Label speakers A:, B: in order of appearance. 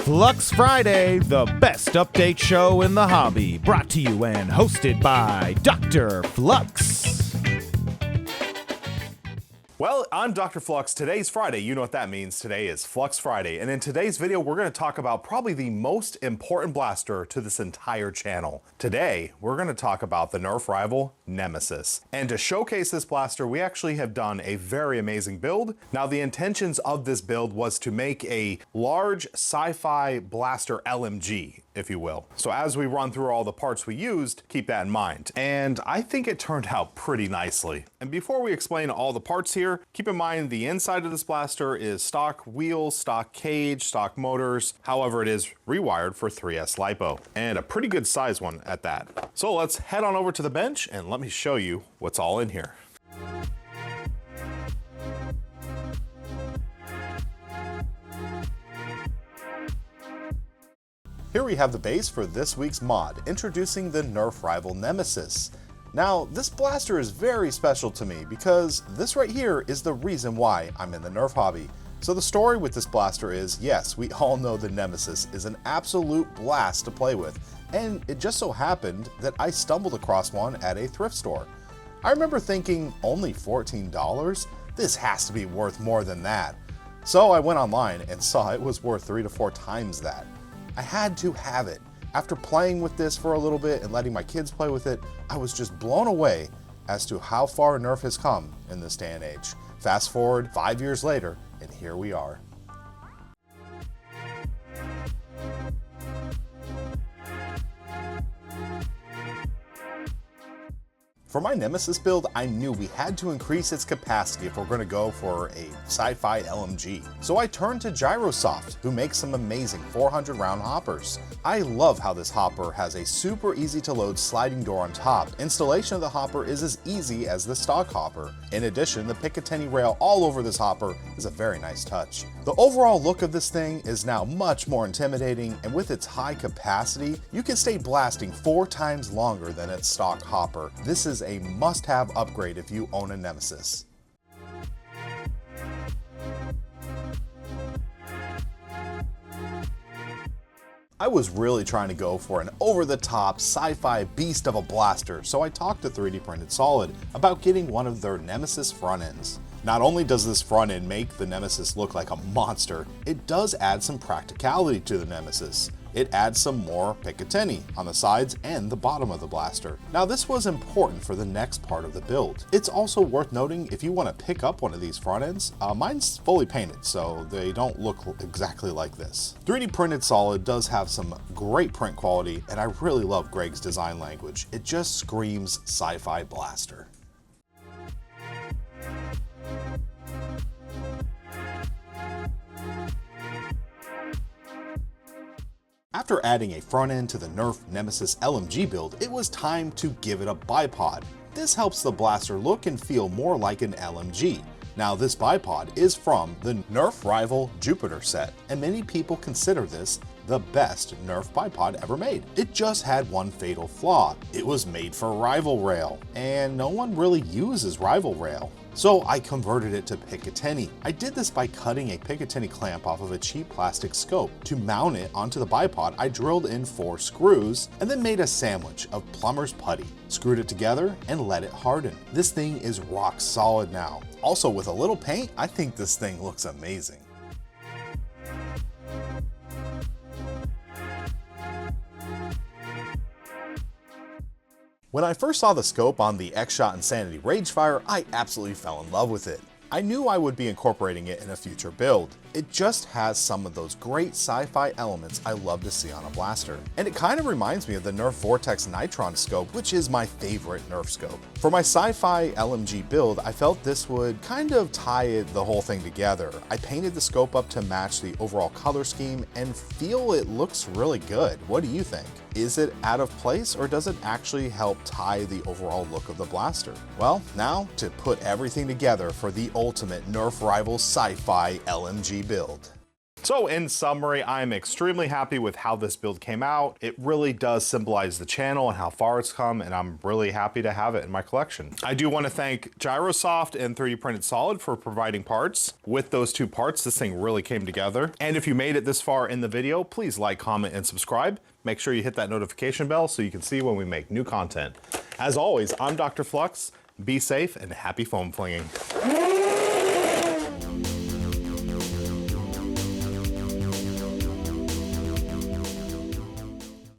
A: Flux Friday, the best update show in the hobby, brought to you and hosted by DrFlux.
B: Well, I'm DrFlux. Today's Friday. You know what that means. Today is Flux Friday. And in today's video, we're going to talk about probably the most important blaster to this entire channel. Today, we're going to talk about the Nerf rival, Nemesis. And to showcase this blaster, we actually have done a very amazing build. Now, the intentions of this build was to make a large sci-fi blaster LMG, if you will. So as we run through all the parts we used, keep that in mind. And I think it turned out pretty nicely. And before we explain all the parts here, keep in mind the inside of this blaster is stock wheels, stock cage, stock motors. However, it is rewired for 3S LiPo, and a pretty good size one at that. So let's head on over to the bench and let me show you what's all in here. Here we have the base for this week's mod, introducing the Nerf rival Nemesis. Now, this blaster is very special to me because this right here is the reason why I'm in the Nerf hobby. So the story with this blaster is, yes, we all know the Nemesis is an absolute blast to play with, and it just so happened that I stumbled across one at a thrift store. I remember thinking, only $14? This has to be worth more than that. So I went online and saw it was worth 3 to 4 times that. I had to have it. After playing with this for a little bit and letting my kids play with it, I was just blown away as to how far Nerf has come in this day and age. Fast forward 5 years later, and here we are. For my Nemesis build, I knew we had to increase its capacity if we're going to go for a sci-fi LMG. So I turned to Gyrosoft, who makes some amazing 400 round hoppers. I love how this hopper has a super easy to load sliding door on top. Installation of the hopper is as easy as the stock hopper. In addition, the Picatinny rail all over this hopper is a very nice touch. The overall look of this thing is now much more intimidating, and with its high capacity, you can stay blasting 4 times longer than its stock hopper. This is a must-have upgrade if you own a Nemesis. I was really trying to go for an over-the-top sci-fi beast of a blaster, so I talked to 3D Printed Solid about getting one of their Nemesis front ends. Not only does this front end make the Nemesis look like a monster, it does add some practicality to the Nemesis. It adds some more Picatinny on the sides and the bottom of the blaster. Now, this was important for the next part of the build. It's also worth noting if you want to pick up one of these front ends, mine's fully painted, so they don't look exactly like this. 3D Printed Solid does have some great print quality, and I really love Greg's design language. It just screams sci-fi blaster. After adding a front end to the Nerf Nemesis LMG build, it was time to give it a bipod. This helps the blaster look and feel more like an LMG. Now, this bipod is from the Nerf rival Jupiter set, and many people consider this the best Nerf bipod ever made. It just had one fatal flaw. It was made for rival rail, and no one really uses rival rail. So I converted it to Picatinny. I did this by cutting a Picatinny clamp off of a cheap plastic scope. To mount it onto the bipod, I drilled in 4 screws and then made a sandwich of plumber's putty, screwed it together, and let it harden. This thing is rock solid now. Also, with a little paint, I think this thing looks amazing. When I first saw the scope on the X-Shot Insanity Ragefire, I absolutely fell in love with it. I knew I would be incorporating it in a future build. It just has some of those great sci-fi elements I love to see on a blaster. And it kind of reminds me of the Nerf Vortex Nitron scope, which is my favorite Nerf scope. For my sci-fi LMG build, I felt this would kind of tie the whole thing together. I painted the scope up to match the overall color scheme and feel it looks really good. What do you think? Is it out of place, or does it actually help tie the overall look of the blaster? Well, now to put everything together for the ultimate Nerf rival sci-fi LMG build. So in summary, I'm extremely happy with how this build came out. It really does symbolize the channel and how far it's come, and I'm really happy to have it in my collection. I do want to thank Gyrosoft and 3D Printed Solid for providing parts. With those two parts, this thing really came together. And if you made it this far in the video, please like, comment, and subscribe. Make sure you hit that notification bell so you can see when we make new content. As always, I'm DrFlux. Be safe and happy foam flinging.